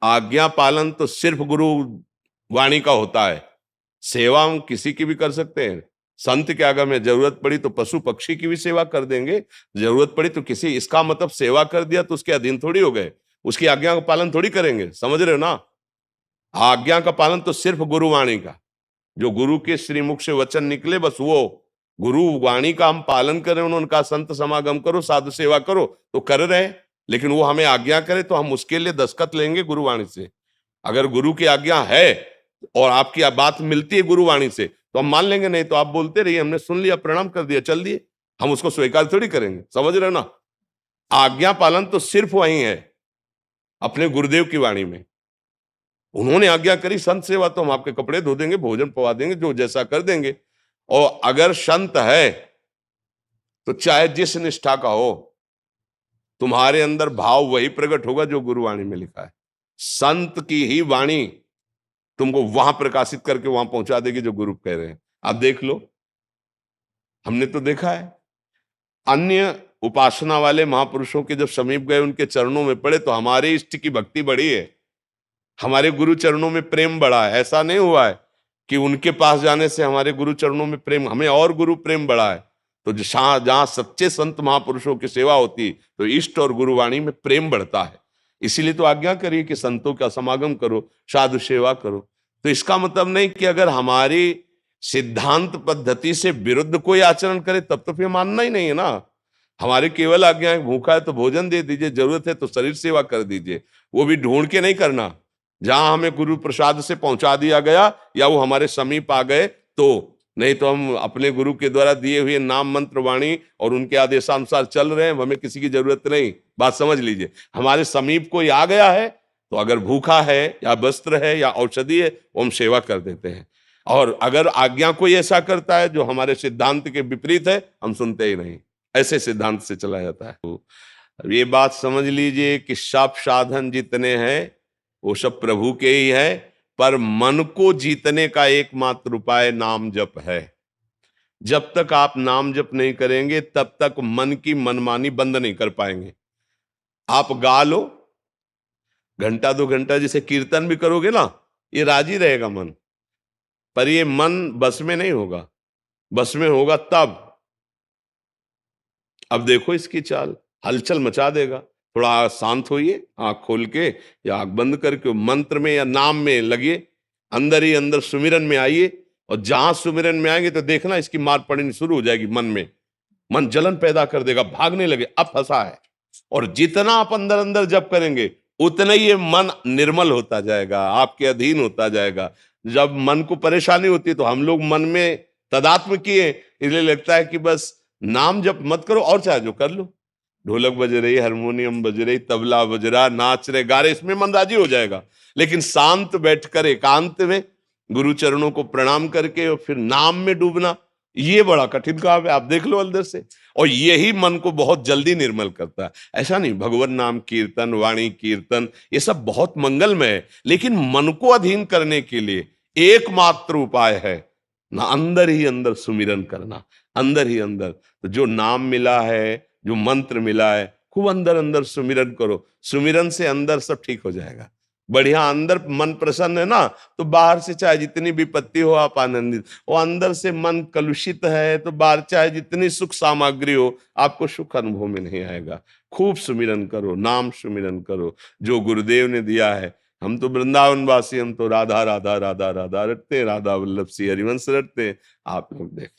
आज्ञा पालन तो सिर्फ गुरु वाणी का होता है। सेवा हम किसी की भी कर सकते हैं। संत के आगे में जरूरत पड़ी तो पशु पक्षी की भी सेवा कर देंगे, जरूरत पड़ी तो किसी, इसका मतलब सेवा कर दिया तो उसके अधीन थोड़ी हो गए, उसकी आज्ञा का पालन थोड़ी करेंगे, समझ रहे हो ना। आज्ञा का पालन तो सिर्फ गुरु वाणी का, जो गुरु के श्रीमुख से वचन निकले बस वो गुरु वाणी का हम पालन करें। उन्होंने कहा संत समागम करो, साधु सेवा करो, तो कर रहे हैं, लेकिन वो हमें आज्ञा करे तो हम उसके लिए दस्तखत लेंगे गुरुवाणी से। अगर गुरु की आज्ञा है और आपकी बात मिलती है गुरुवाणी से तो हम मान लेंगे, नहीं तो आप बोलते रहिए, हमने सुन लिया, प्रणाम कर दिया, चल दिए, हम उसको स्वीकार थोड़ी करेंगे, समझ रहे हो ना। आज्ञा पालन तो सिर्फ वही है अपने गुरुदेव की वाणी में। उन्होंने आज्ञा करी संत सेवा, तो हम आपके कपड़े धो देंगे, भोजन पवा देंगे, जो जैसा कर देंगे। और अगर संत है तो चाहे जिस निष्ठा का हो, तुम्हारे अंदर भाव वही प्रकट होगा जो गुरुवाणी में लिखा है। संत की ही वाणी तुमको वहां प्रकाशित करके वहां पहुंचा देगी जो गुरु कह रहे हैं। आप देख लो, हमने तो देखा है, अन्य उपासना वाले महापुरुषों के जब समीप गए, उनके चरणों में पड़े, तो हमारे इष्ट की भक्ति बढ़ी है, हमारे गुरु चरणों में प्रेम बढ़ा है। ऐसा नहीं हुआ है कि उनके पास जाने से हमारे गुरु चरणों में प्रेम, हमें और गुरु प्रेम बढ़ा है। तो जहां सच्चे संत महापुरुषों की सेवा होती तो इष्ट और गुरुवाणी में प्रेम बढ़ता है। इसीलिए तो आज्ञा करिए कि संतों का समागम करो, साधु सेवा करो। तो इसका मतलब नहीं कि अगर हमारी सिद्धांत पद्धति से विरुद्ध कोई आचरण करे तब तो फिर मानना ही नहीं है ना। हमारे केवल आज्ञा है, भूखा है तो भोजन दे दीजिए, जरूरत है तो शरीर सेवा कर दीजिए, वो भी ढूंढ के नहीं करना। जहां हमें गुरु प्रसाद से पहुंचा दिया गया या वो हमारे समीप आ गए तो, नहीं तो हम अपने गुरु के द्वारा दिए हुए नाम मंत्र वाणी और उनके आदेशानुसार चल रहे हैं, हमें किसी की जरूरत नहीं। बात समझ लीजिए, हमारे समीप कोई आ गया है तो अगर भूखा है या वस्त्र है या औषधि है वो हम सेवा कर देते हैं। और अगर आज्ञा कोई ऐसा करता है जो हमारे सिद्धांत के विपरीत है, हम सुनते ही नहीं, ऐसे सिद्धांत से चला जाता है। तो ये बात समझ लीजिए कि सब साधन जितने हैं वो सब प्रभु के ही है, पर मन को जीतने का एकमात्र उपाय नाम जप है। जब तक आप नाम जप नहीं करेंगे तब तक मन की मनमानी बंद नहीं कर पाएंगे। आप गा लो घंटा 2 घंटा, जैसे कीर्तन भी करोगे ना, ये राजी रहेगा मन, पर ये मन बस में नहीं होगा। बस में होगा तब, अब देखो इसकी चाल, हलचल मचा देगा। थोड़ा शांत होइए, आंख खोल के या आंख बंद करके मंत्र में या नाम में लगिए, अंदर ही अंदर सुमिरन में आइए। और जहां सुमिरन में आएंगे तो देखना इसकी मार पड़नी शुरू हो जाएगी मन में, मन जलन पैदा कर देगा, भागने लगे, अब फंसा है। और जितना आप अंदर अंदर जप करेंगे उतना ही ये मन निर्मल होता जाएगा, आपके अधीन होता जाएगा। जब मन को परेशानी होती है तो हम लोग मन में तदात्म किए, इसलिए लगता है कि बस नाम जप मत करो, और चाहे जो कर लो, ढोलक बज रही, हारमोनियम बज रही, तबला बज रहा, नाच रहे गा रहे, इसमें मन राजी हो जाएगा। लेकिन शांत बैठकर एकांत में गुरु चरणों को प्रणाम करके और फिर नाम में डूबना, ये बड़ा कठिन काम है। आप देख लो अंदर से, और यही मन को बहुत जल्दी निर्मल करता है। ऐसा नहीं, भगवान नाम कीर्तन, वाणी कीर्तन, ये सब बहुत मंगलमय है, लेकिन मन को अधीन करने के लिए एकमात्र उपाय है ना, अंदर ही अंदर सुमिरन करना, अंदर ही अंदर। तो जो नाम मिला है, जो मंत्र मिला है, खूब अंदर अंदर सुमिरन करो, सुमिरन से अंदर सब ठीक हो जाएगा। बढ़िया अंदर मन प्रसन्न है ना, तो बाहर से चाहे जितनी विपत्ति हो आप आनंदित। और अंदर से मन कलुषित है तो बाहर चाहे जितनी सुख सामग्री हो आपको सुख अनुभव में नहीं आएगा। खूब सुमिरन करो, नाम सुमिरन करो जो गुरुदेव ने दिया है। हम तो वृंदावन वासी, हम तो राधा राधा राधा राधा रटते, राधा वल्लभ श्री हरिवंश रटते, आप लोग देख